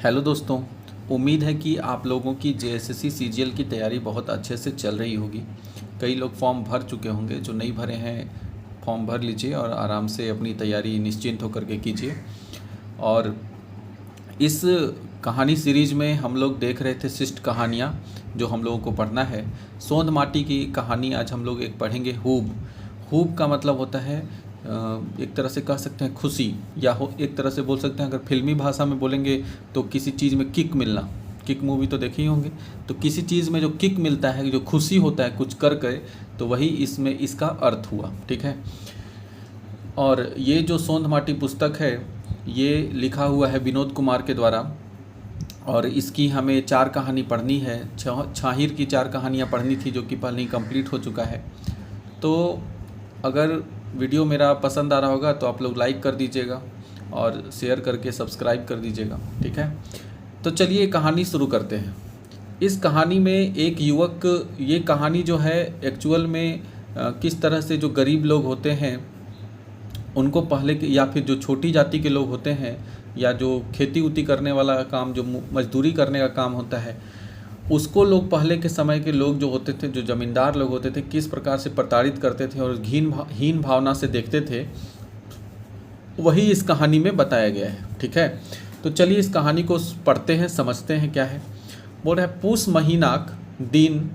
Hello दोस्तों। उम्मीद है कि आप लोगों की जेएसएससी सीजीएल की तैयारी बहुत अच्छे से चल रही होगी। कई लोग फॉर्म भर चुके होंगे, जो नहीं भरे हैं फॉर्म भर लीजिए और आराम से अपनी तैयारी निश्चिंत होकर के कीजिए। और इस कहानी सीरीज में हम लोग देख रहे थे शिष्ट कहानियाँ, जो हम लोगों को पढ़ना है। सोंध माटी की कहानी आज हम लोग एक पढ़ेंगे। हूब। हूब का मतलब होता है एक तरह से कह सकते हैं खुशी, या एक तरह से बोल सकते हैं, अगर फिल्मी भाषा में बोलेंगे तो किसी चीज़ में किक मिलना। किक मूवी तो देखे ही होंगे। तो किसी चीज़ में जो किक मिलता है, जो खुशी होता है कुछ कर के, तो वही इसमें इसका अर्थ हुआ। ठीक है। और ये जो सोंध माटी पुस्तक है, ये लिखा हुआ है विनोद कुमार के द्वारा, और इसकी हमें 4 कहानी पढ़नी है। छाहिर की 4 कहानियाँ पढ़नी थी, जो कि पहले कंप्लीट हो चुका है। तो अगर वीडियो मेरा पसंद आ रहा होगा तो आप लोग लाइक कर दीजिएगा और शेयर करके सब्सक्राइब कर दीजिएगा। ठीक है। तो चलिए कहानी शुरू करते हैं। इस कहानी में एक युवक, ये कहानी जो है एक्चुअल में किस तरह से जो गरीब लोग होते हैं उनको पहले के, या फिर जो छोटी जाति के लोग होते हैं, या जो खेती उती करने वाला काम, जो मजदूरी करने का काम होता है, उसको लोग पहले के समय के लोग जो होते थे, जो ज़मींदार लोग होते थे, किस प्रकार से प्रताड़ित करते थे और हीन भावना से देखते थे, वही इस कहानी में बताया गया है। ठीक है। तो चलिए इस कहानी को पढ़ते हैं, समझते हैं क्या है। बोल रहा है, पूस महीनाक दिन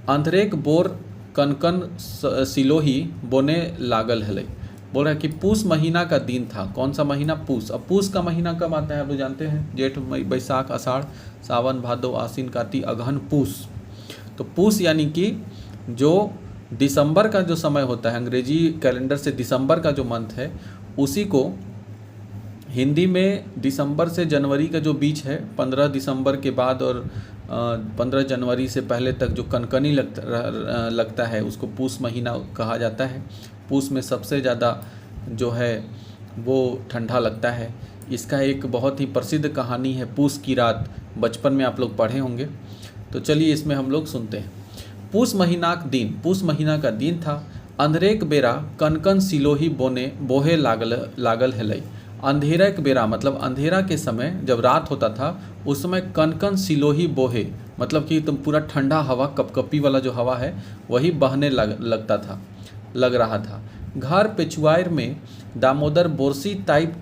अंधरेक बोर कनकन सिलोही बोने लागल हलै। बोल रहा है कि पूस महीना का दिन था। कौन सा महीना? पूस। अब पूस का महीना कब आता है आप लोग जानते हैं? जेठ, मई, बैसाख, आषाढ़, सावन, भादो, आश्विन, कार्तिक, अगहन, पूस। तो पूस यानी कि जो दिसंबर का जो समय होता है, अंग्रेजी कैलेंडर से दिसंबर का जो मंथ है, उसी को हिंदी में दिसंबर से जनवरी का जो बीच है, 15 दिसंबर के बाद और 15 जनवरी से पहले तक जो कनकनी लगता है, उसको पूस महीना कहा जाता है। पूस में सबसे ज़्यादा जो है वो ठंडा लगता है। इसका एक बहुत ही प्रसिद्ध कहानी है, पूस की रात। बचपन में आप लोग पढ़े होंगे। तो चलिए इसमें हम लोग सुनते हैं। पूस महीनाक दिन, पूस महीना का दिन था। अंधेरेक बेरा कनकन सिलोही बोहे लागल हेलै। अंधेरा के बेरा मतलब अंधेरा के समय, जब रात होता था उस समय कनकन सिलोही बोहे, मतलब कि तुम पूरा ठंडा हवा, कपकपी वाला जो हवा है वही बहने लग रहा था। घर पेछुआर में दामोदर बोरसी ताइप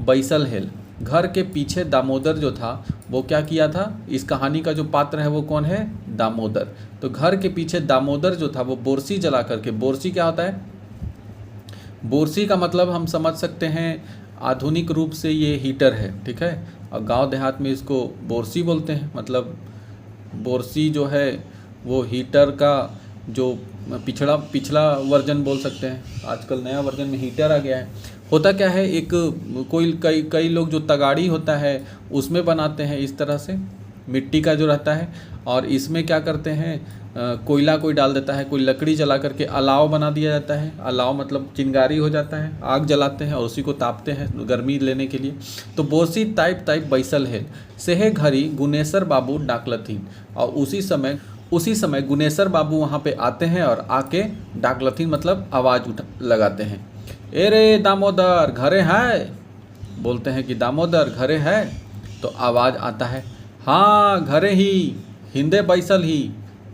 बैसल हेल। घर के पीछे दामोदर जो था वो क्या किया था? इस कहानी का जो पात्र है वो कौन है? दामोदर। तो घर के पीछे दामोदर जो था वो बोरसी जला करके, बोरसी क्या होता है? बोरसी का मतलब हम समझ सकते हैं, आधुनिक रूप से ये हीटर है। ठीक है। और गांव देहात में इसको बोरसी बोलते हैं। मतलब बोरसी जो है वो हीटर का जो पिछला वर्जन बोल सकते हैं। आजकल नया वर्जन में हीटर आ गया है। होता क्या है, एक कई लोग जो तगाड़ी होता है उसमें बनाते हैं इस तरह से, मिट्टी का जो रहता है, और इसमें क्या करते हैं, कोयला कोई डाल देता है, कोई लकड़ी जला करके अलाव बना दिया जाता है। अलाव मतलब चिंगारी हो जाता है, आग जलाते हैं और उसी को तापते हैं गर्मी लेने के लिए। तो बोरसी ताइप बैसल है सेहे घड़ी गुनेसर बाबू डाकलथीन। और उसी समय गुनेसर बाबू वहाँ पे आते हैं और आके डाकलथीन मतलब आवाज़ लगाते हैं। ए रे दामोदर घरे है? बोलते हैं कि दामोदर घरे है? तो आवाज़ आता है, हाँ घरे ही, हिंदे बैसल ही,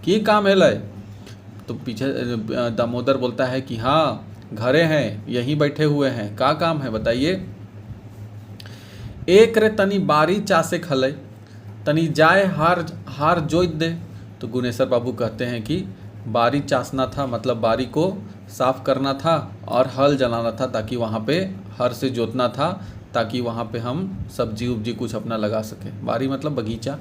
की काम है लय? तो पीछे दामोदर बोलता है कि हाँ घरे हैं, यहीं बैठे हुए हैं, का काम है बताइए? एक रे तनी बारी चासे खलय, तनी जाए हार जोत दे। तो गुनेसर बाबू कहते हैं कि बारी चासना था, मतलब बारी को साफ करना था और हल जलाना था, ताकि वहाँ पे हर से जोतना था, ताकि वहाँ पे हम सब्जी उब्जी कुछ अपना लगा सके। बारी मतलब बगीचा।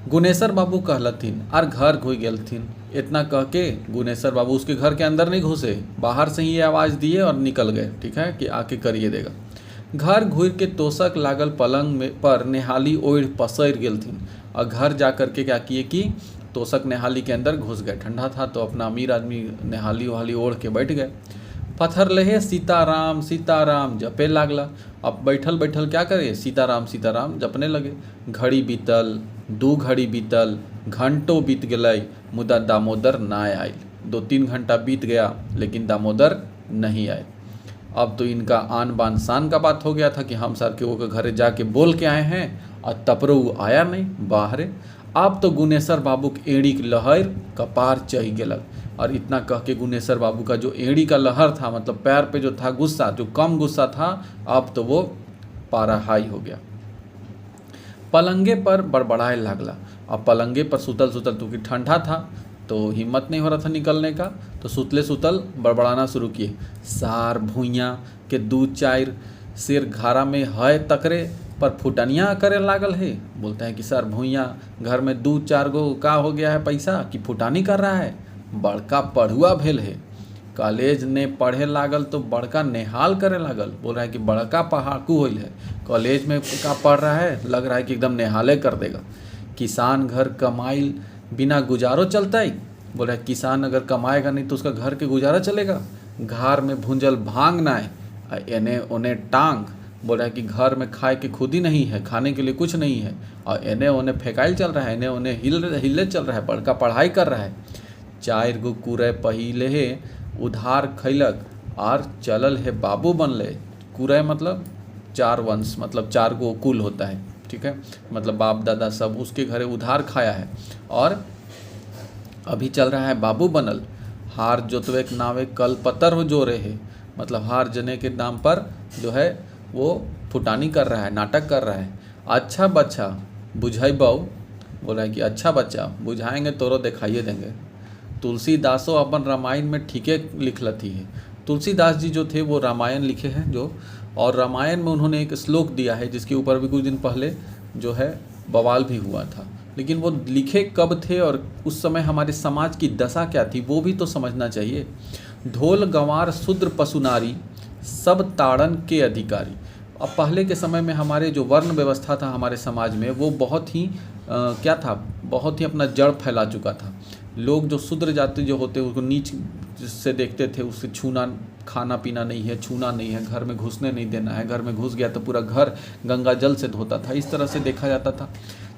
गुनेसर बाबू कहलथिन और घर घुस गेलथिन। इतना कह के गुनेसर बाबू उसके घर के अंदर नहीं घुसे, बाहर से ही ये आवाज़ दिए और निकल गए। ठीक है, कि आके करिए देगा। घर घुर के तोषक लागल पलंग में पर नेहाली ओढ़ पसर गेलथिन। और घर जा कर के क्या किए कि तोषक नेहाली के अंदर घुस गए। ठंडा था तो अपना अमीर आदमी नेहाली वहाली ओढ़ के बैठ गए। पत्थर लहे सीताराम सीताराम जपे लागला। अब बैठल बैठल क्या करे? सीताराम सीताराम जपने लगे। घड़ी बीतल, 2 घड़ी बीतल, घंटों बीत गए, मुदा दामोदर ना आयल। 2-3 घंटा बीत गया लेकिन दामोदर नहीं आए। अब तो इनका आन बान शान का बात हो गया था कि हम सर के वो घर जाके बोल के आए हैं और तपरो आया नहीं बाहरे। अब तो गुनेश्वर बाबू के एड़ी की लहर कपार चढ़ गेलक। और इतना कह के गुनेश्वर बाबू का जो एड़ी का लहर था, मतलब पैर पे जो था गुस्सा, जो कम गुस्सा था, अब तो वो पारा हाई हो गया। पलंगे पर बड़बड़ाए लागला। अब पलंगे पर सुतल सुतल, क्योंकि ठंडा था तो हिम्मत नहीं हो रहा था निकलने का, तो सुतले सुतल बड़बड़ाना शुरू किए। सार भुइयाँ के दू चार शेर घारा में है तकरे पर फुटनिया करे लागल है। बोलते हैं कि सर भुइयाँ घर में 2-4 गो का हो गया है पैसा कि फुटानी कर रहा है। बड़का पढ़ुआ भेल है, कॉलेज ने पढ़े लागल तो बड़का नेहाल करे लागल। बोल रहा है कि बड़का पढ़ाकू होइल है, कॉलेज में का पढ़ रहा है, लग रहा है कि एकदम नेहाले कर देगा। किसान घर कमाइल बिना गुजारो चलता ही। बोल रहा है किसान अगर कमाएगा नहीं तो उसका घर के गुजारा चलेगा। घर में भूंजल भांग ना है, एने ओने टांग। बोल रहा है कि घर में खाए के खुद ही नहीं है, खाने के लिए कुछ नहीं है, और एने ओने फेंकाइल चल रहा है, एने ओने हिले चल रहा है, बड़का पढ़ाई कर रहा है। 4 गो कुरय पहिले है उधार खैलक और चलल है बाबू बनले। कुरय मतलब 4 वंश, मतलब 4 गो कुल होता है, ठीक है, मतलब बाप दादा सब उसके घरे उधार खाया है और अभी चल रहा है बाबू बनल। हार जोतवे के नावे कल पत्थर हो जोरे है, मतलब हार जने के नाम पर जो है वो फुटानी कर रहा है, नाटक कर रहा है। अच्छा बच्चा बुझाई बाऊ। बोल रहा है कि अच्छा बच्चा बुझाएंगे तोरो दिखाइए देंगे। तुलसीदासो अपन रामायण में ठीके लिखलती है। तुलसीदास जी जो थे वो रामायण लिखे हैं जो, और रामायण में उन्होंने एक श्लोक दिया है जिसके ऊपर भी कुछ दिन पहले जो है बवाल भी हुआ था। लेकिन वो लिखे कब थे और उस समय हमारे समाज की दशा क्या थी वो भी तो समझना चाहिए। ढोल गंवार शूद्र पशुनारी सब ताड़न के अधिकारी। अब पहले के समय में हमारे जो वर्ण व्यवस्था था हमारे समाज में वो बहुत ही क्या था, बहुत ही अपना जड़ फैला चुका था। लोग जो शूद्र जाति जो होते उसको नीच से देखते थे, उससे छूना, खाना पीना नहीं है, छूना नहीं है, घर में घुसने नहीं देना है, घर में घुस गया तो पूरा घर गंगा जल से धोता था, इस तरह से देखा जाता था।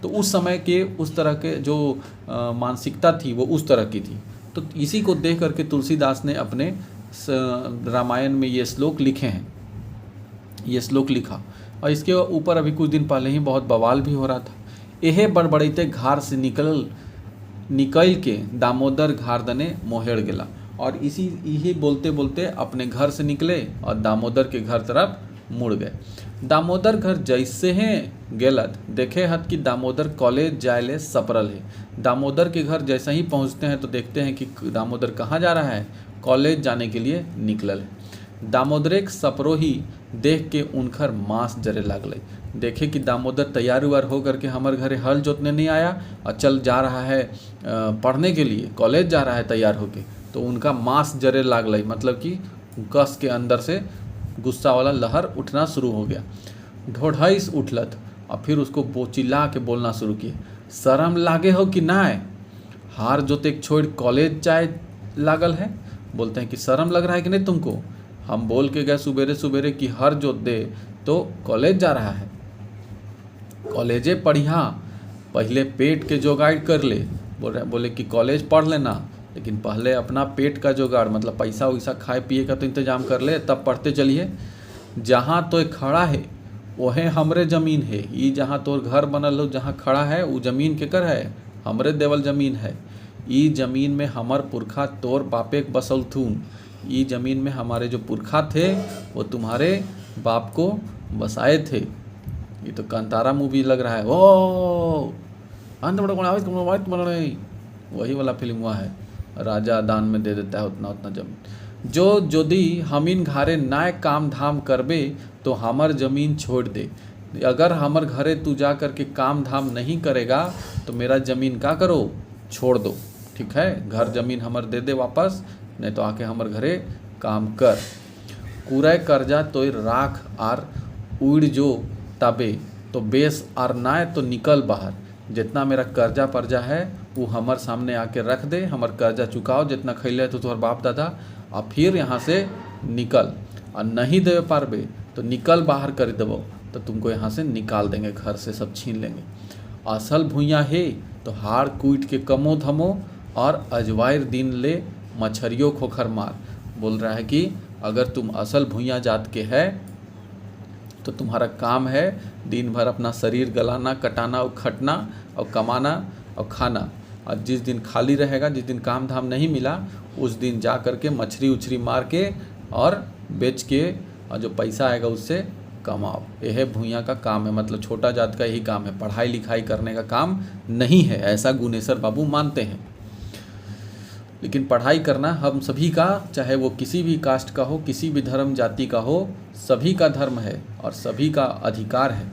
तो उस समय के उस तरह के जो मानसिकता थी वो उस तरह की थी। तो इसी को देख करके तुलसीदास ने अपने रामायण में ये श्लोक लिखे हैं, ये श्लोक लिखा। और इसके ऊपर अभी कुछ दिन पहले ही बहुत बवाल भी हो रहा था। एहे बड़बड़ैते घार से निकल के दामोदर घार दने मोहेड़ गेला। और यही बोलते बोलते अपने घर से निकले और दामोदर के घर तरफ मुड़ गए। दामोदर घर जैसे हैं गेलत देखे हत कि दामोदर कॉलेज जायले सपरल है। दामोदर के घर जैसे ही पहुंचते हैं तो देखते हैं कि दामोदर कहाँ जा रहा है, कॉलेज जाने के लिए निकलल है। दामोदरे के सपरो ही देख के उनकर मांस जरे लागले। देखे कि दामोदर तैयार उयार हो करके हमारे घरे हल जोतने नहीं आया और चल जा रहा है पढ़ने के लिए, कॉलेज जा रहा है तैयार होके, तो उनका मांस जरे लागले, मतलब कि कस के अंदर से गुस्सा वाला लहर उठना शुरू हो गया। ढोढ़ाइस उठलत और फिर उसको चिल्ला के बोलना शुरू किए, शर्म लागे हो कि ना है, हार जोते छोड़ कॉलेज जाए लागल है। बोलते हैं कि शर्म लग रहा है कि नहीं तुमको, हम बोल के गए सुबेरे सुबेरे कि हर जोत दे तो कॉलेज जा रहा है। कॉलेजे पढ़िया, पहले पेट के जोगाड़ कर ले। बोले कि कॉलेज पढ़ लेना लेकिन पहले अपना पेट का जुगाड़, मतलब पैसा वैसा खाए पिए का तो इंतजाम कर ले, तब पढ़ते चलिए। जहाँ तो खड़ा है वह हमरे जमीन है, ये जहाँ तोर घर बनल हो जहाँ खड़ा है वो जमीन केकर है, हमरे देवल जमीन है। ई जमीन में हमार पुरखा तोर बापे के बसल थून, ई जमीन में हमारे जो पुरखा थे वो तुम्हारे बाप को बसाए थे। ये तो कांतारा मूवी लग रहा है, ओ अंत बड़ा वही वाला फिल्म हुआ है, राजा दान में दे देता है उतना उतना जमीन। जो यदि हमीन घारे नाय काम धाम करबे तो हमर जमीन छोड़ दे। अगर हमर घरे तू जा करके काम धाम नहीं करेगा तो मेरा ज़मीन का करो, छोड़ दो, ठीक है, घर ज़मीन हमर दे दे वापस, नहीं तो आके हमर घरे काम कर। कुरय कर्जा तो राख आर उड़ जो तबे तो बेस आर नाय तो निकल बाहर। जितना मेरा कर्जा पर्जा है वो हमार सामने आके रख दे, हमार कर्जा चुकाओ, जितना खैले तो तुम्हार बाप दादा, और फिर यहाँ से निकल। और नहीं दे पारबे तो निकल बाहर कर देवो, तो तुमको यहाँ से निकाल देंगे, घर से सब छीन लेंगे। असल भुइयाँ है तो हाड़ कूट के कमो धमो और अजवायर दिन ले मछरियों खोखर मार। बोल रहा है कि अगर तुम असल भुइयाँ जात के है तो तुम्हारा काम है दिन भर अपना शरीर गलाना, कटाना और खटना और कमाना और खाना। और जिस दिन खाली रहेगा, जिस दिन काम धाम नहीं मिला, उस दिन जा कर के मछली उछली मार के और बेच के और जो पैसा आएगा उससे कमाओ। यह भूया का काम है, मतलब छोटा जात का यही काम है, पढ़ाई लिखाई करने का काम नहीं है, ऐसा गुनेश्वर बाबू मानते हैं। लेकिन पढ़ाई करना हम सभी का, चाहे वो किसी भी कास्ट का हो, किसी भी धर्म जाति का हो, सभी का धर्म है और सभी का अधिकार है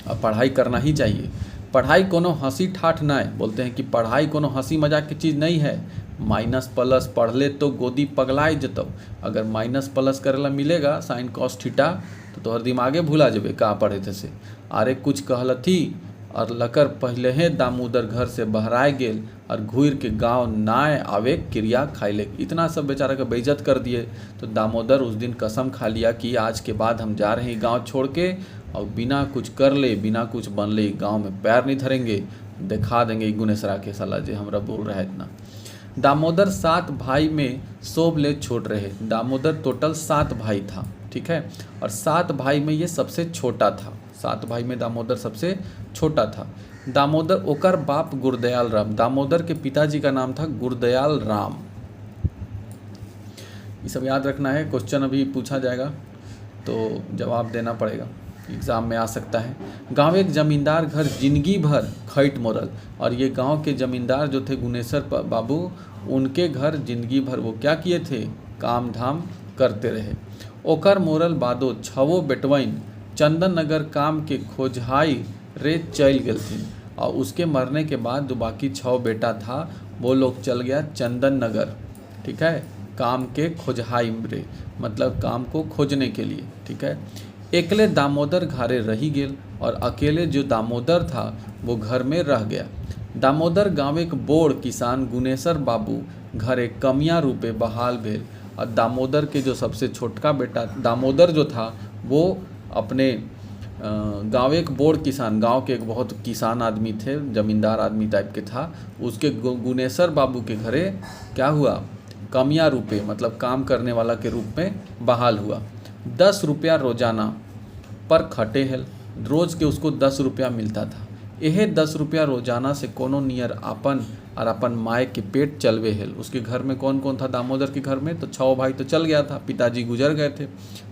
और पढ़ाई करना ही चाहिए। पढ़ाई कोनो हंसी ठाठ ना है, बोलते हैं कि पढ़ाई कोनो हंसी मजाक की चीज़ नहीं है। माइनस प्लस पढ़ ले तो गोदी पगलाए जतौ। अगर माइनस प्लस करेला मिलेगा साइन कॉस थीटा तो तोहर दिमागे भूला जबे का पढ़े थे से। अरे कुछ कहलथी और लकर पहले ही दामोदर घर से बहराए गेल और घूर के गांव नाय आवे क्रिया खाइले। इतना सब बेचारा का बेइज्जत कर दिए। तो दामोदर उस दिन कसम खा लिया कि आज के बाद हम जा रहे हैं गांव छोड़ के और बिना कुछ कर ले, बिना कुछ बन ले गांव में पैर नहीं धरेंगे, दिखा देंगे गुनेसरा के साला जे हमरा बोल रहा है इतना। दामोदर 7 भाई में सोब ले छोड़ रहे। दामोदर टोटल 7 भाई था, ठीक है, और 7 भाई में ये सबसे छोटा था। 7 भाई में दामोदर सबसे छोटा था। दामोदर ओकर बाप गुरदयाल राम, दामोदर के पिताजी का नाम था गुरदयाल राम। ये सब याद रखना है, क्वेश्चन अभी पूछा जाएगा तो जवाब देना पड़ेगा, एग्ज़ाम में आ सकता है। गांव एक जमींदार घर जिंदगी भर खैट मोरल, और ये गांव के जमींदार जो थे गुनेश्वर बाबू, उनके घर जिंदगी भर वो क्या किए थे, काम धाम करते रहे। ओकर मोरल बादो 6 बेटवइन चंदन नगर काम के खोजहाई रे चल गए। और उसके मरने के बाद जो बाकी 6 बेटा था वो लोग चल गया चंदन नगर, ठीक है, काम के खोजहाई रे, मतलब काम को खोजने के लिए, ठीक है। एकले दामोदर घरे रही गेल और अकेले जो दामोदर था वो घर में रह गया। दामोदर गाँव एक बोड़ किसान गुनेश्वर बाबू घरे कमियां रूपे बहाल भेल। और दामोदर के जो सबसे छोटका बेटा दामोदर जो था वो अपने गाँव एक बोड़ किसान, गांव के एक बहुत किसान आदमी थे, जमींदार आदमी टाइप के था, उसके गुनेश्वर बाबू के घरे क्या हुआ, कमियां रूपे मतलब काम करने वाला के रूप में बहाल हुआ। 10 रुपया रोजाना पर खटे है, रोज के उसको 10 रुपया मिलता था। यह 10 रुपया रोजाना से कोनो नियर अपन और अपन माए के पेट चलवे है। उसके घर में कौन कौन था दामोदर के घर में, तो 6 भाई तो चल गया था, पिताजी गुजर गए थे,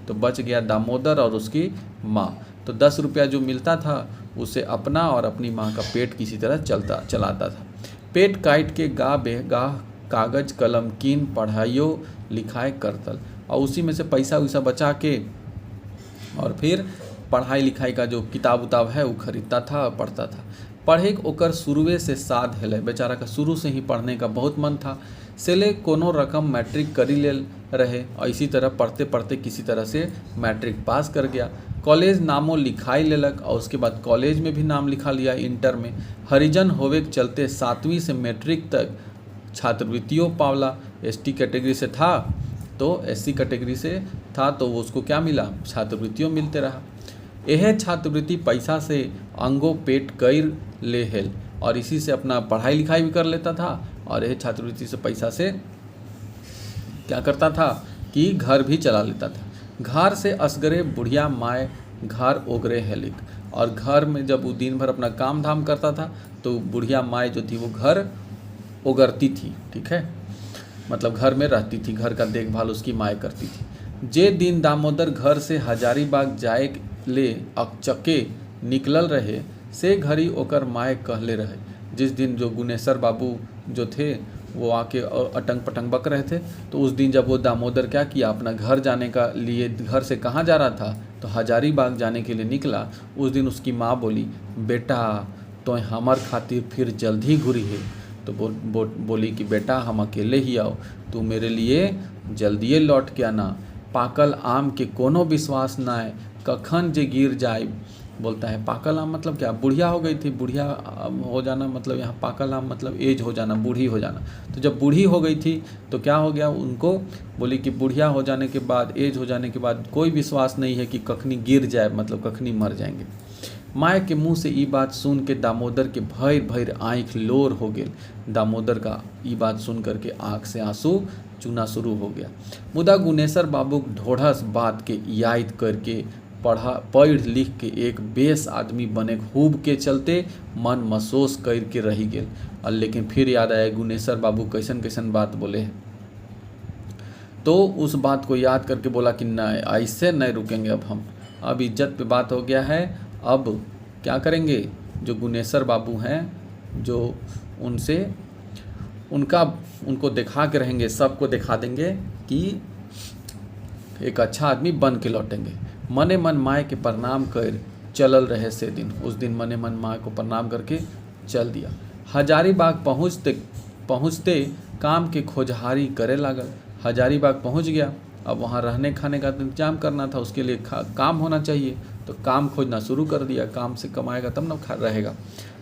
तो बच गया दामोदर और उसकी माँ। तो 10 रुपया जो मिलता था उसे अपना और अपनी माँ का पेट किसी तरह चलाता था। पेट काट के गाह बेगाह कागज कलम कीन पढ़ाइयो लिखाई करतल, और उसी में से पैसा वैसा बचा के और फिर पढ़ाई लिखाई का जो किताब उताब है वो खरीदता था और पढ़ता था। पढ़े ओकर शुरुए से साध है, बेचारा का शुरू से ही पढ़ने का बहुत मन था। सेले कोनो रकम मैट्रिक करी ले रहे और इसी तरह पढ़ते पढ़ते किसी तरह से मैट्रिक पास कर गया। कॉलेज नामों लिखाई लेलक और उसके बाद कॉलेज में भी नाम लिखा लिया। इंटर में हरिजन होवे के चलते 7वीं से मैट्रिक तक छात्रवृत्तियों पावला। एसटी कैटेगरी से था तो एससी कैटेगरी से था तो वो उसको क्या मिला, छात्रवृत्तियों मिलते रहा। यह छात्रवृत्ति पैसा से अंगों पेट कर ले हेल, और इसी से अपना पढ़ाई लिखाई भी कर लेता था और यह छात्रवृत्ति से पैसा से क्या करता था कि घर भी चला लेता था। घर से असगरे बुढ़िया माए घर ओगरे हेलिक, और घर में जब वो दिन भर अपना काम धाम करता था तो बुढ़िया माए जो थी वो घर ओगरती थी, ठीक है, मतलब घर में रहती थी, घर का देखभाल उसकी माए करती थी। जे दिन दामोदर घर से हजारीबाग जाए ले अकचके निकलल रहे से घड़ी ओकर माए कहले रहे। जिस दिन जो गुनेश्वर बाबू जो थे वो आके अटंग पटंग बक रहे थे, तो उस दिन जब वो दामोदर क्या किया, अपना घर जाने का लिए घर से कहाँ जा रहा था तो हजारीबाग जाने के लिए निकला। उस दिन उसकी माँ बोली, बेटा तो हमार खातिर फिर जल्द ही घुरी है। तो बोली कि बेटा हम अकेले ही आओ, तू मेरे लिए जल्दिए लौट के आना। पाकल आम के कोनो विश्वास ना है, कखन जे गिर जाए। बोलता है पाकल आम मतलब क्या, बुढ़िया हो गई थी, बुढ़िया हो जाना मतलब यहाँ पाकल आम मतलब एज हो जाना, बूढ़ी हो जाना। तो जब बूढ़ी हो गई थी तो क्या हो गया, उनको बोली कि बुढ़िया हो जाने के बाद, एज हो जाने के बाद कोई विश्वास नहीं है कि कखनी गिर जाए, मतलब कखनी मर जाएंगे। माए के मुँह से ये बात सुन के दामोदर के भैर भैर आँख लोर हो गए। दामोदर का ये बात सुन करके आँख से आंसू चूना शुरू हो गया। मुदा गुनेश्वर बाबू ढोढ़स बात के याद करके पढ़ लिख के एक बेस आदमी बने खूब के चलते मन महसूस कर के रही गेल। और लेकिन फिर याद आया गुनेश्वर बाबू कैसन कैसन बात बोले हैं, तो उस बात को याद करके बोला कि नहीं, ऐसे नहीं रुकेंगे अब इज्जत पे बात हो गया है। अब क्या करेंगे, जो गुनेश्वर बाबू हैं जो उनको दिखा के रहेंगे, सबको दिखा देंगे कि एक अच्छा आदमी बन के लौटेंगे। मने मन माए के प्रणाम कर चलल रहे से दिन। उस दिन मने मन माए को प्रणाम करके चल दिया। हजारीबाग पहुँचते काम के खोजहारी करे लागल। हजारीबाग पहुँच गया, अब वहाँ रहने खाने का इंतजाम करना था, उसके लिए काम होना चाहिए, तो काम खोजना शुरू कर दिया। काम से कमाएगा तब न रहेगा।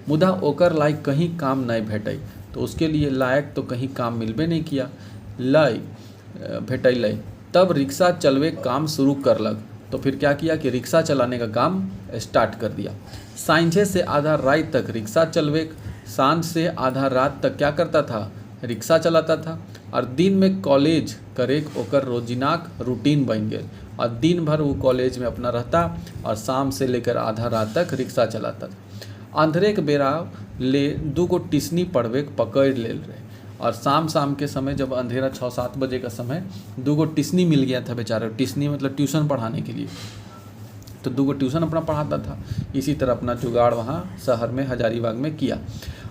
मुदा ओकर लायक कहीं काम नहीं भेटै, तो उसके लिए लायक तो कहीं काम मिलबे नहीं किया भेटै। तब रिक्शा चलवे काम शुरू करलक। तो फिर क्या किया कि रिक्शा चलाने का काम स्टार्ट कर दिया। सांझे से आधा रात तक रिक्शा चलवे, सांझ से आधा रात तक क्या करता था, रिक्शा चलाता था। और दिन में कॉलेज करे ओकर रोजिनाक रूटीन बन गए। और दिन भर वो कॉलेज में अपना रहता और शाम से लेकर आधा रात तक रिक्शा चलाता था। अंधेरे के बेरा ले 2 टिसनी पढ़वे पकड़ ले रहे। और शाम के समय जब अंधेरा 6-7 बजे का समय 2 टिसनी मिल गया था बेचारा। टिसनी मतलब ट्यूशन पढ़ाने के लिए, तो 2 ट्यूशन अपना पढ़ाता था। इसी तरह अपना जुगाड़ वहाँ शहर में हजारीबाग में किया।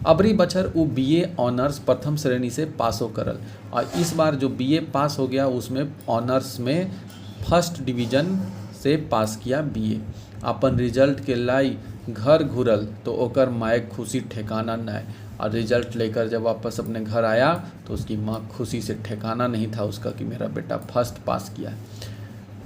अबरी बछर वो BA ऑनर्स प्रथम श्रेणी से पासो करल। और इस बार जो BA पास हो गया उसमें ऑनर्स में फर्स्ट डिवीजन से पास किया BA। अपन रिजल्ट के लाई घर घुरल तो ओकर माए खुशी ठिकाना नहीं। और रिजल्ट लेकर जब वापस अपने घर आया तो उसकी माँ खुशी से ठिकाना नहीं था उसका कि मेरा बेटा फर्स्ट पास किया है।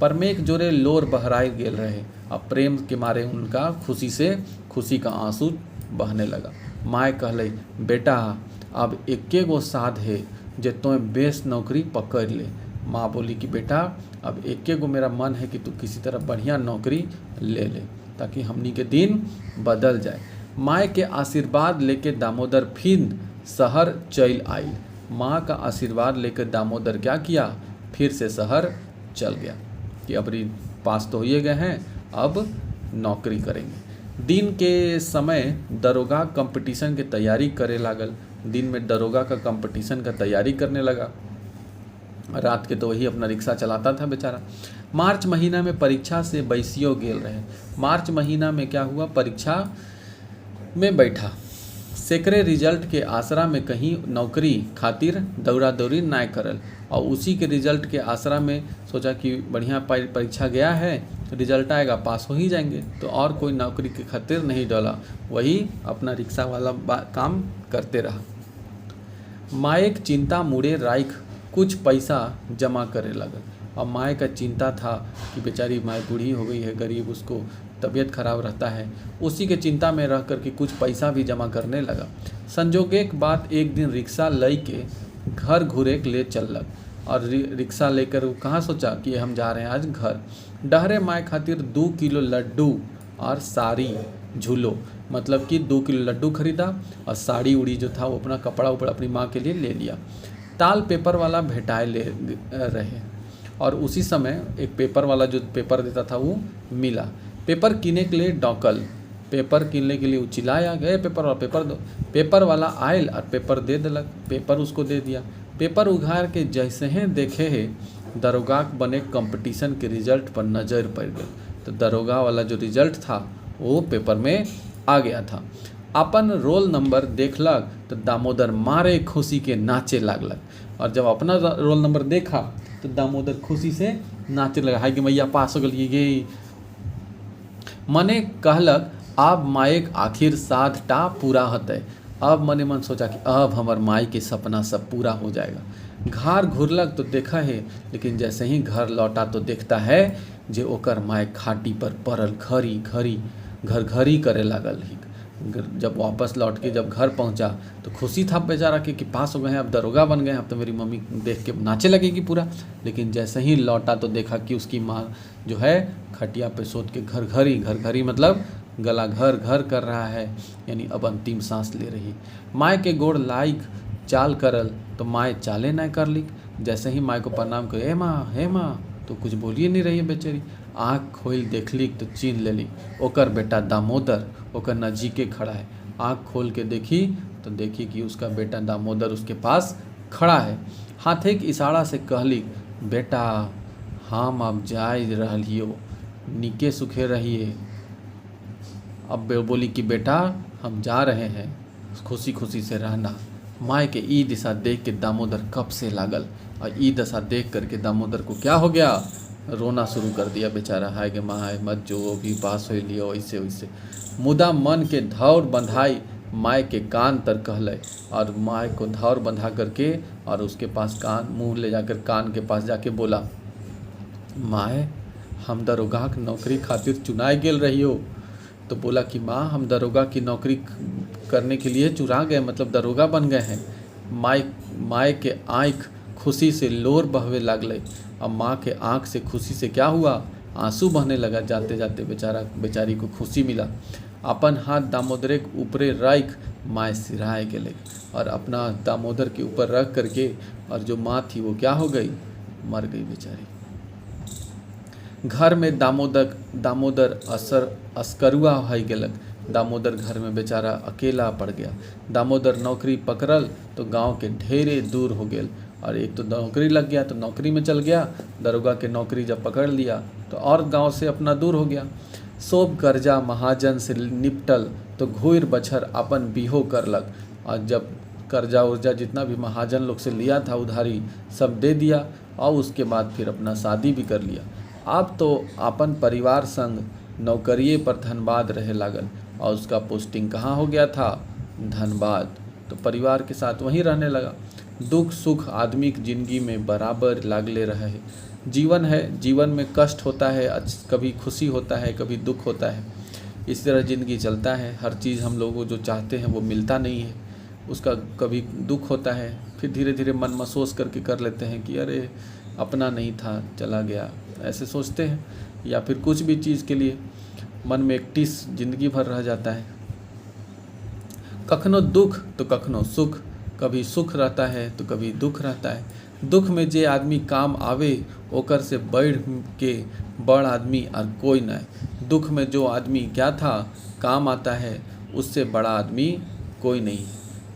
परमेक जोरे लोर बहराए गेल रहे। अब प्रेम के मारे उनका खुशी का आंसू बहने लगा। माए कहले, बेटा अब एके गो साध है जे तो बेस नौकरी पकड़ ले। माँ बोली कि बेटा अब एके गो मेरा मन है कि तू किसी तरह बढ़िया नौकरी ले ले ताकि हमनी के दिन बदल जाए। माँ के आशीर्वाद लेके दामोदर फिर शहर चल आई। माँ का आशीर्वाद लेकर दामोदर क्या किया, फिर से शहर चल गया कि अब पास तो हो गए हैं, अब नौकरी करेंगे। दिन के समय दरोगा कंपटीशन की तैयारी करे लागल। दिन में दरोगा का कंपटीशन का तैयारी करने लगा। रात के तो वही अपना रिक्शा चलाता था बेचारा। मार्च महीना में परीक्षा से बैसियो गेल रहे। मार्च महीना में क्या हुआ, परीक्षा में बैठा। सेकरे रिजल्ट के आसरा में कहीं नौकरी खातिर दौड़ा दौड़ी ना करल। और उसी के रिजल्ट के आसरा में सोचा कि बढ़िया परीक्षा गया है, रिजल्ट आएगा पास हो ही जाएंगे, तो और कोई नौकरी के खातिर नहीं डला, वही अपना रिक्शा वाला काम करते रहा। माएक चिंता मुड़े राइख कुछ पैसा जमा करे लगल। और माए का चिंता था कि बेचारी माए बूढ़ी हो गई है, गरीब, उसको तबीयत खराब रहता है। उसी के चिंता में रह कर के कुछ पैसा भी जमा करने लगा। संजोगे के बाद एक दिन रिक्शा ले के घर घूरे ले चललक। और रिक्शा लेकर वो कहाँ सोचा कि हम जा रहे हैं आज घर। डहरे माए खातिर 2 किलो लड्डू और साड़ी झूलो, मतलब कि 2 किलो लड्डू खरीदा और साड़ी उड़ी जो था वो अपना कपड़ा उपड़ा अपनी माँ के लिए ले लिया। ताल पेपर वाला भेटाए ले रहे और उसी समय एक पेपर वाला जो पेपर देता था वो मिला। पेपर कीने के लिए डॉकल, पेपर कीनने के लिए चिल्लाया गए पेपर वाला पेपर दो। पेपर वाला आयल और पेपर दे दिलक, पेपर उसको दे दिया। पेपर उघाड़ के जैसे ही देखे है दरोगा बने कंपटीशन के रिजल्ट पर नज़र पड़ गई। तो दरोगा वाला जो रिजल्ट था वो पेपर में आ गया था। अपन रोल नंबर देखलक तो दामोदर मारे खुशी के नाचे लागलक। और जब अपना रोल नंबर देखा तो दामोदर खुशी से नाचे लगा, हाय कि मैया पास हो गई ये। मने कहलक अब माएक आखिर साध टा पूरा होते। अब मने मन सोचा कि अब हमार माई के सपना सब पूरा हो जाएगा। घर घुरलक तो देखा है, लेकिन जैसे ही घर लौटा तो देखता है जे ओकर माए खाटी पर पड़ल घरी घरी घर घरी करे लागल ही। जब वापस लौट के जब घर पहुंचा तो खुशी था बेचारा कि पास हो गए हैं, अब दरोगा बन गए हैं, अब तो मेरी मम्मी देख के नाचे लगेगी पूरा। लेकिन जैसे ही लौटा तो देखा कि उसकी माँ जो है खटिया पे सोच के घर घरी मतलब गला घर घर कर रहा है, यानी अब अंतिम सांस ले रही। माए के गोड़ लाइक चाल करल तो माए चाले ना कर ली। जैसे ही माए को प्रणाम करे, हे माँ तो कुछ बोलिए नहीं रही है बेचारी। आँख खोल देखली तो चिन्ह लेली ओकर बेटा दामोदर ओकर नजीके खड़ा है। आँख खोल के देखी तो देखी कि उसका बेटा दामोदर उसके पास खड़ा है। हाथे के इशारा से कहली, बेटा हम अब जाए रहियो, निके सुखे रहिए। अब बोली कि बेटा हम जा रहे हैं, खुशी खुशी से रहना। माए के ई दिशा देख के दामोदर कब से लागल और ई दशा देख करके दामोदर को क्या हो गया, रोना शुरू कर दिया बेचारा। हाय के माँ हाय मत जो भी पास हो लियो ऐसे वैसे। मुदा मन के धौर बंधाई माए के कान तर कहले और माए को धौर बंधा करके और उसके पास कान मुंह ले जाकर कान के पास जाके बोला, माए हम दरोगा की नौकरी खातिर चुनाए गेल रहियो। तो बोला कि माँ हम दरोगा की नौकरी करने के लिए चुरा गए, मतलब दरोगा बन गए हैं। माए के आँख खुशी से लोर बहवे लागले। अब माँ के आँख से खुशी से क्या हुआ, आंसू बहने लगा। जाते जाते बेचारी को खुशी मिला। अपन हाथ दामोदर के ऊपरे रख माँ सिराए गेले और अपना दामोदर के ऊपर रख करके और जो माँ थी वो क्या हो गई, मर गई बेचारी। घर में दामोदर अस्करुआ हो गेलक। दामोदर घर में बेचारा अकेला पड़ गया। दामोदर नौकरी पकड़ल तो गांव के ढेरे दूर हो गेल और एक तो नौकरी लग गया तो नौकरी में चल गया। दरोगा के नौकरी जब पकड़ लिया तो और गांव से अपना दूर हो गया। सोब कर्जा महाजन से निपटल तो घूर बछर अपन बिहो करलक। और जब कर्जा उर्जा जितना भी महाजन लोग से लिया था उधारी सब दे दिया और उसके बाद फिर अपना शादी भी कर लिया। अब तो अपन परिवार संग नौकरिए पर धनबाद रहे लागल और उसका पोस्टिंग कहाँ हो गया था, धनबाद। तो परिवार के साथ वहीं रहने लगा। दुख सुख आदमी की जिंदगी में बराबर लागले रहे है। जीवन है, जीवन में कष्ट होता है, कभी खुशी होता है, कभी दुख होता है। इस तरह ज़िंदगी चलता है। हर चीज़ हम लोगों जो चाहते हैं वो मिलता नहीं है। उसका कभी दुख होता है, फिर धीरे धीरे मन महसूस करके कर लेते हैं कि अरे अपना नहीं था चला गया, ऐसे सोचते हैं। या फिर कुछ भी चीज़ के लिए मन में एक टिस जिंदगी भर रह जाता है। कखनो दुख तो कखनो सुख, कभी सुख रहता है तो कभी दुख रहता है। दुख में जे आदमी काम आवे ओकर से बढ़ के बड़ आदमी और कोई न। दुख में जो आदमी क्या था काम आता है उससे बड़ा आदमी कोई नहीं।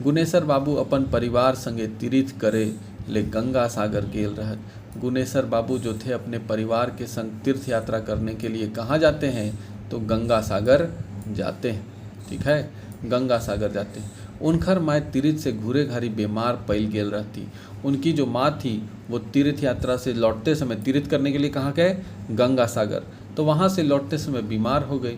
गुनेसर बाबू अपन परिवार संगे तीर्थ करे ले गंगा सागर गेल रहत। गुनेसर बाबू जो थे अपने परिवार के संग तीर्थ यात्रा करने के लिए कहाँ जाते हैं, तो गंगा सागर जाते हैं। ठीक है, गंगा सागर जाते हैं। उनकर माँ तीर्थ से घूरे घारी बीमार पैल गेल रहती। उनकी जो माँ थी वो तीर्थ यात्रा से लौटते समय तीर्थ करने के लिए कहाँ गए, गंगा सागर। तो वहाँ से लौटते समय बीमार हो गई।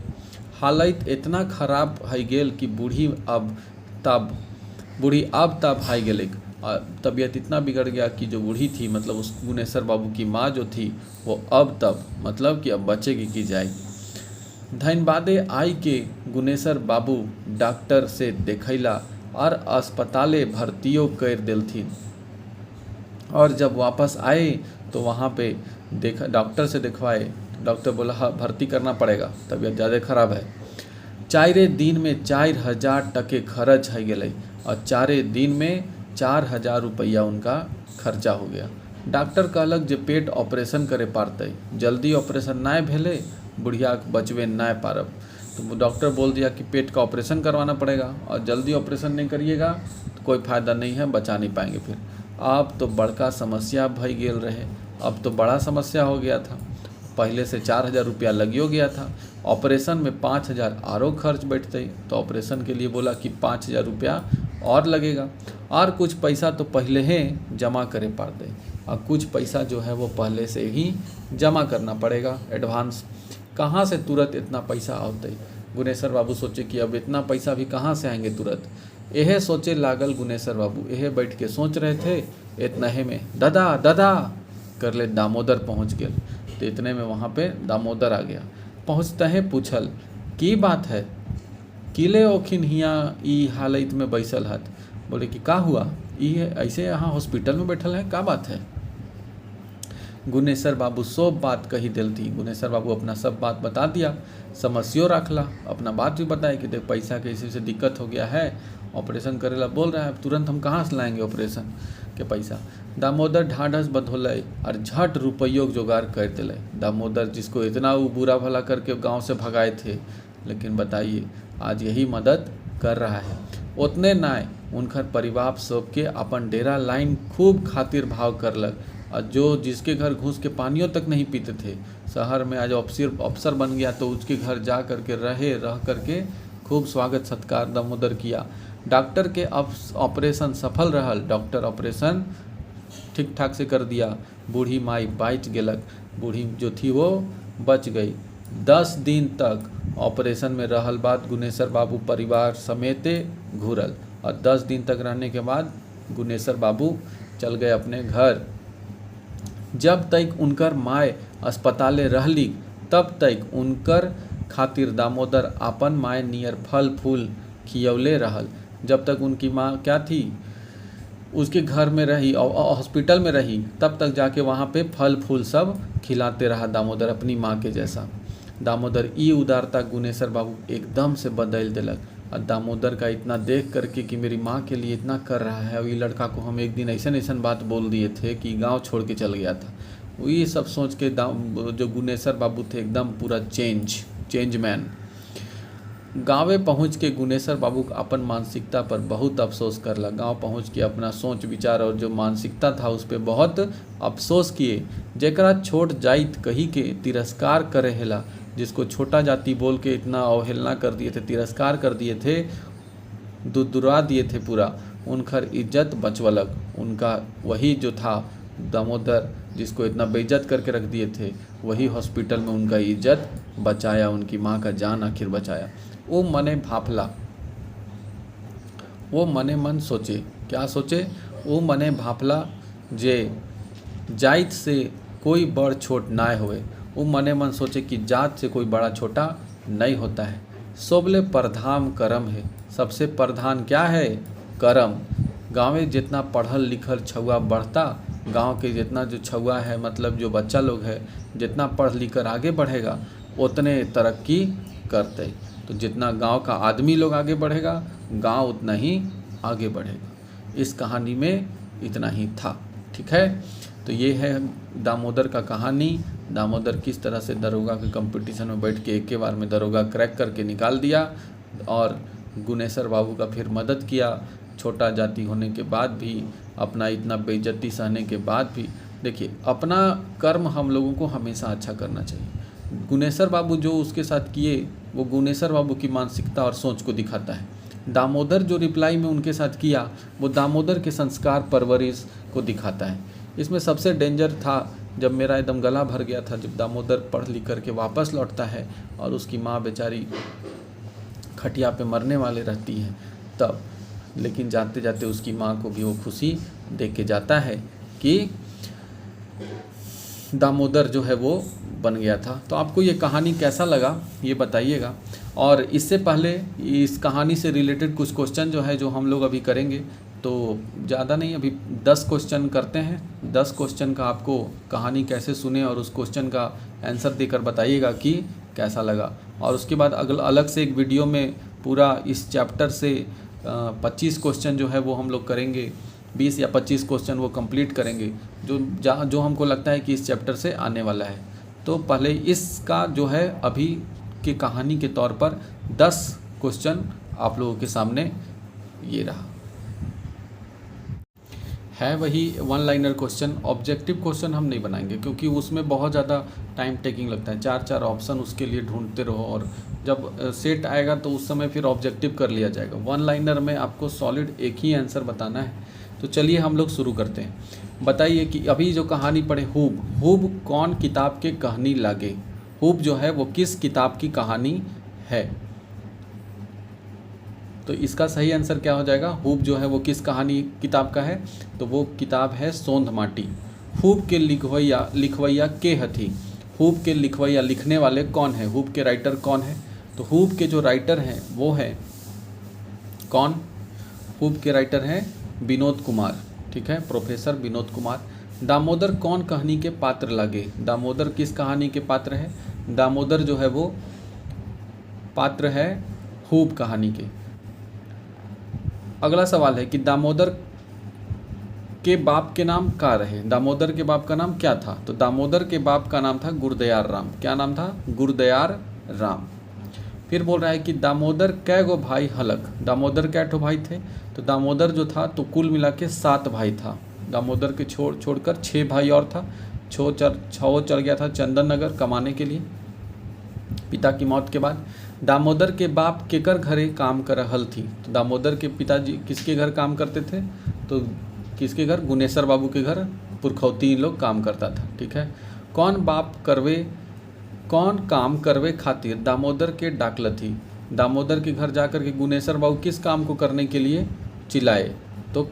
हालत इतना खराब है गेल कि बूढ़ी अब तब हाई गेल। तबीयत इतना बिगड़ गया कि जो बूढ़ी थी मतलब उस गुनेसर बाबू की माँ जो थी वो अब तब मतलब कि अब बचेगी की जाएगी। धनबादे आई के गुनेसर बाबू डॉक्टर से देखैला और अस्पताले भर्तियों कर दिलथिन। और जब वापस आए तो वहाँ पे डॉक्टर से दिखवाए। डॉक्टर बोला हाँ भर्ती करना पड़ेगा, तबीयत ज़्यादा खराब है। 4 दिन में 4000 टके खर्च है गए और 4 दिन में 4000 रुपया उनका खर्चा हो गया। डॉक्टर कहलक जे पेट ऑपरेशन करे पारते, जल्दी ऑपरेशन ना भेले बुढ़िया बचवे ना पारब। तो डॉक्टर बोल दिया कि पेट का ऑपरेशन करवाना पड़ेगा और जल्दी ऑपरेशन नहीं करिएगा तो कोई फ़ायदा नहीं है, बचा नहीं पाएंगे। फिर अब तो बड़का समस्या भई गेल रहे। अब तो बड़ा समस्या हो गया था। पहले से 4000 रुपया लगियो गया था। ऑपरेशन में 5000 आरो खर्च बैठते। तो ऑपरेशन के लिए बोला कि 5000 रुपया और लगेगा और कुछ पैसा तो पहले ही जमा करे पड़ते और कुछ पैसा जो है वो पहले से ही जमा करना पड़ेगा एडवांस। कहाँ से तुरंत इतना पैसा आते। गुनेसर बाबू सोचे कि अब इतना पैसा भी कहाँ से आएंगे तुरंत। यह सोचे लागल गुनेसर बाबू। यह बैठ के सोच रहे थे, इतना ही में दादा दादा कर ले दामोदर पहुँच गए। तो इतने में वहाँ पे दामोदर आ गया। पहुँचते हैं पूछल की बात है, किले ओखिन हियाँ ई हालत में बैसल हत। बोले कि का हुआ, ये ऐसे यहाँ हॉस्पिटल में बैठल है, का बात है। गुनेसर बाबू सब बात कही दिल थी। गुनेसर बाबू अपना सब बात बता दिया, समस्या रखला, अपना बात भी बताया कि देख पैसा के इसी से दिक्कत हो गया है, ऑपरेशन करेला बोल रहा है, तुरंत हम कहाँ से लाएंगे ऑपरेशन के पैसा। दामोदर ढाढ़स बधोले और झट रुपयों के जुगाड़ कर दिले। दामोदर जिसको इतना वो बुरा भला करके गांव से भगाए थे, लेकिन बताइए आज यही मदद कर रहा है। उतने नाय उनकर परिवार सबके अपन डेरा लाइन खूब खातिर भाव करलक, और जो जिसके घर घुस के पानियों तक नहीं पीते थे, शहर में आज अफसर बन गया तो उसके घर जा करके रह करके खूब स्वागत सत्कार दामोदर किया। डॉक्टर के ऑपरेशन सफल रहल, डॉक्टर ऑपरेशन ठीक ठाक से कर दिया। बूढ़ी माई बच गेलक, बूढ़ी जो थी वो बच गई। 10 दिन तक ऑपरेशन में रहल बाद गुनेसर बाबू परिवार समेते घूरल, और 10 दिन तक रहने के बाद गुनेसर बाबू चल गए अपने घर। जब तक उनकर माय अस्पताले रहली तब तक उनकर खातिर दामोदर आपन माय नियर फल फूल खियौले रहल। जब तक उनकी माँ क्या थी उसके घर में रही और हॉस्पिटल में रही, तब तक जाके वहाँ पे फल फूल सब खिलाते रहा दामोदर अपनी माँ के जैसा। दामोदर ई उदारता गुनेसर बाबू एकदम से बदल दिलक, और दामोदर का इतना देख करके कि मेरी माँ के लिए इतना कर रहा है, और ये लड़का को हम एक दिन ऐसा बात बोल दिए थे कि गांव छोड़ के चल गया था। ये सब सोच के जो गुनेसर बाबू थे एकदम पूरा चेंज मैन। गाँवे पहुँच के गुनेसर बाबू अपन मानसिकता पर बहुत अफसोस करला। गांव पहुँच के अपना सोच विचार और जो मानसिकता था उस पर बहुत अफसोस किए। जेकरा छोट जाइत कही के तिरस्कार करे हेला, जिसको छोटा जाति बोल के इतना अवहेलना कर दिए थे, तिरस्कार कर दिए थे, दुदुरा दिए थे पूरा, उनकर इज्जत बचवलक। उनका वही जो था दामोदर जिसको इतना बेइज्जत करके रख दिए थे, वही हॉस्पिटल में उनका इज्जत बचाया, उनकी माँ का जान आखिर बचाया। वो मने भाफला, वो मने मन सोचे, क्या सोचे? वो मने भाफला जे जाइत से कोई बड़ छोट ना होए। वो मने मन सोचे कि जात से कोई बड़ा छोटा नहीं होता है। सोबले प्रधान कर्म है, सबसे प्रधान क्या है? कर्म। गाँव जितना पढ़ल लिखल छुआ बढ़ता, गांव के जितना जो छुआ है मतलब जो बच्चा लोग है जितना पढ़ लिख कर आगे बढ़ेगा उतने तरक्की करते। तो जितना गांव का आदमी लोग आगे बढ़ेगा गांव उतना ही आगे बढ़ेगा। इस कहानी में इतना ही था, ठीक है। तो ये है दामोदर का कहानी। दामोदर किस तरह से दरोगा के कंपटीशन में बैठ के एक के बार में दरोगा क्रैक करके निकाल दिया, और गुनेसर बाबू का फिर मदद किया। छोटा जाति होने के बाद भी, अपना इतना बेइज्जती सहने के बाद भी, देखिए अपना कर्म हम लोगों को हमेशा अच्छा करना चाहिए। गुनेसर बाबू जो उसके साथ किए वो गुनेसर बाबू की मानसिकता और सोच को दिखाता है। दामोदर जो रिप्लाई में उनके साथ किया वो दामोदर के संस्कार परवरिश को दिखाता है। इसमें सबसे डेंजर था जब मेरा एकदम गला भर गया था, जब दामोदर पढ़ लिख करके वापस लौटता है और उसकी माँ बेचारी खटिया पे मरने वाले रहती है तब, लेकिन जाते जाते उसकी माँ को भी वो खुशी दे के जाता है कि दामोदर जो है वो बन गया था। तो आपको ये कहानी कैसा लगा ये बताइएगा। और इससे पहले इस कहानी से रिलेटेड कुछ क्वेश्चन जो है जो हम लोग अभी करेंगे, तो ज़्यादा नहीं, अभी 10 क्वेश्चन करते हैं। 10 क्वेश्चन का आपको कहानी कैसे सुने और उस क्वेश्चन का आंसर देकर बताइएगा कि कैसा लगा। और उसके बाद अलग से एक वीडियो में पूरा इस चैप्टर से 25 क्वेश्चन जो है वो हम लोग करेंगे। 20 या 25 क्वेश्चन वो कंप्लीट करेंगे जो हमको लगता है कि इस चैप्टर से आने वाला है। तो पहले इसका जो है अभी की कहानी के तौर पर 10 क्वेश्चन आप लोगों के सामने ये रहा है। वही 1 लाइनर क्वेश्चन, ऑब्जेक्टिव क्वेश्चन हम नहीं बनाएंगे क्योंकि उसमें बहुत ज़्यादा टाइम टेकिंग लगता है। 4 ऑप्शन उसके लिए ढूंढते रहो, और जब सेट आएगा तो उस समय फिर ऑब्जेक्टिव कर लिया जाएगा। 1 लाइनर में आपको सॉलिड एक ही आंसर बताना है। तो चलिए हम लोग शुरू करते हैं। बताइए कि अभी जो कहानी पढ़े हूब कौन किताब के कहानी लागे? हूब जो है वो किस किताब की कहानी है? तो इसका सही आंसर क्या हो जाएगा? हूब जो है वो किस कहानी किताब का है? तो वो किताब है सोंध माटी। हूब के लिखवैया के हथी? हूब के लिखवैया लिखने वाले कौन है? हूब के राइटर कौन है? तो हूब के जो राइटर हैं वो है कौन? हूब के राइटर हैं विनोद कुमार, ठीक है, प्रोफेसर विनोद कुमार। दामोदर कौन कहानी के पात्र लगे? दामोदर किस कहानी के पात्र है? दामोदर जो है वो पात्र है हूब कहानी के। अगला सवाल है कि दामोदर के बाप के नाम क्या रहे? दामोदर के बाप का नाम क्या था? तो दामोदर के बाप का नाम था गुरदयार राम। क्या नाम था? गुरदयार राम। फिर बोल रहा है कि दामोदर कै गो भाई हलक? दामोदर कै ठो भाई थे? तो दामोदर जो था तो कुल मिला के 7 भाई था। दामोदर के छोड़कर 6 भाई और था। छो चल गया था चंदन नगर कमाने के लिए पिता की मौत के बाद। दामोदर के बाप केकर घरे काम कर रहल थी? तो दामोदर के पिताजी किसके घर काम करते थे? तो किसके घर? गुनेसर बाबू के घर पुरखौती लोग काम करता था। ठीक है। कौन काम करवे खातिर दामोदर के डाकल थी? दामोदर के घर जाकर के गुनेसर बाबू किस काम को करने के लिए चिल्लाए? तो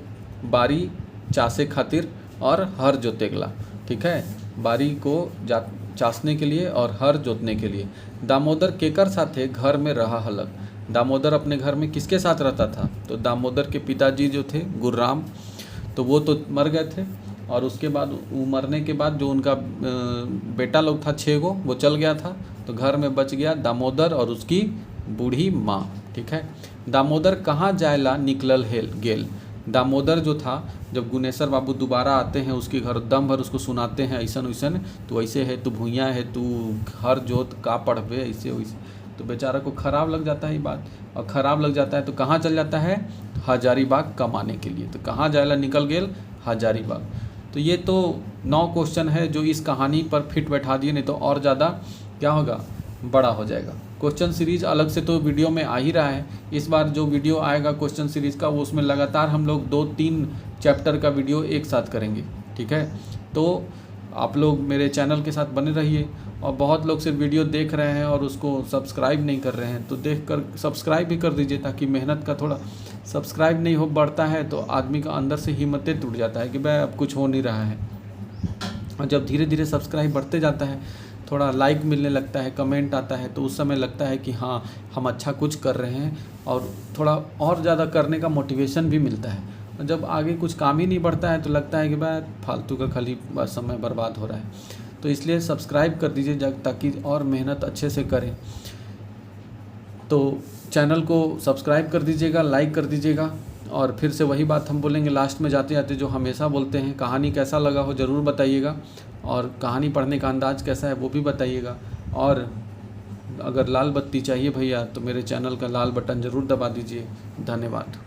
बारी चासे खातिर और हर जोतेगला। ठीक है, बारी को चासने के लिए और हर जोतने के लिए। दामोदर केकर साथे घर में रहा हलक? दामोदर अपने घर में किसके साथ रहता था? तो दामोदर के पिताजी जो थे गुर्राम, तो वो तो मर गए थे और उसके बाद वो मरने के बाद जो उनका बेटा लोग था 6 गो, वो चल गया था। तो घर में बच गया दामोदर और उसकी बूढ़ी माँ। ठीक है। दामोदर कहाँ जायला निकलल गेल? दामोदर जो था जब गुनेसर बाबू दोबारा आते हैं उसके घर, दम भर उसको सुनाते हैं ऐसन वैसन, तो ऐसे है तू भूइयाँ है, तू हर जोत का पढ़बे ऐसे वैसे, तो बेचारा को खराब लग जाता है ये बात। और ख़राब लग जाता है तो कहाँ चल जाता है? हजारीबाग कमाने के लिए। तो कहाँ जायला निकल गेल? हजारीबाग। तो ये तो 9 क्वेश्चन है जो इस कहानी पर फिट बैठा दिए, नहीं तो और ज़्यादा क्या होगा, बड़ा हो जाएगा। क्वेश्चन सीरीज़ अलग से तो वीडियो में आ ही रहा है। इस बार जो वीडियो आएगा क्वेश्चन सीरीज़ का, वो उसमें लगातार हम लोग 2-3 चैप्टर का वीडियो एक साथ करेंगे। ठीक है, तो आप लोग मेरे चैनल के साथ बने रहिए। और बहुत लोग सिर्फ वीडियो देख रहे हैं और उसको सब्सक्राइब नहीं कर रहे हैं, तो देख कर सब्सक्राइब भी कर दीजिए, ताकि मेहनत का थोड़ा सब्सक्राइब नहीं हो बढ़ता है तो आदमी का अंदर से हिम्मतें टूट जाता है कि भाई अब कुछ हो नहीं रहा है। और जब धीरे धीरे सब्सक्राइब बढ़ते जाता है, थोड़ा लाइक मिलने लगता है, कमेंट आता है, तो उस समय लगता है कि हाँ हम अच्छा कुछ कर रहे हैं और थोड़ा और ज़्यादा करने का मोटिवेशन भी मिलता है। जब आगे कुछ काम ही नहीं बढ़ता है तो लगता है कि भाई फालतू का खाली समय बर्बाद हो रहा है। तो इसलिए सब्सक्राइब कर दीजिए ताकि और मेहनत अच्छे से करें। तो चैनल को सब्सक्राइब कर दीजिएगा, लाइक कर दीजिएगा। और फिर से वही बात हम बोलेंगे लास्ट में जाते जाते जो हमेशा बोलते हैं, कहानी कैसा लगा हो ज़रूर बताइएगा, और कहानी पढ़ने का अंदाज़ कैसा है वो भी बताइएगा। और अगर लाल बत्ती चाहिए भैया तो मेरे चैनल का लाल बटन ज़रूर दबा दीजिए। धन्यवाद।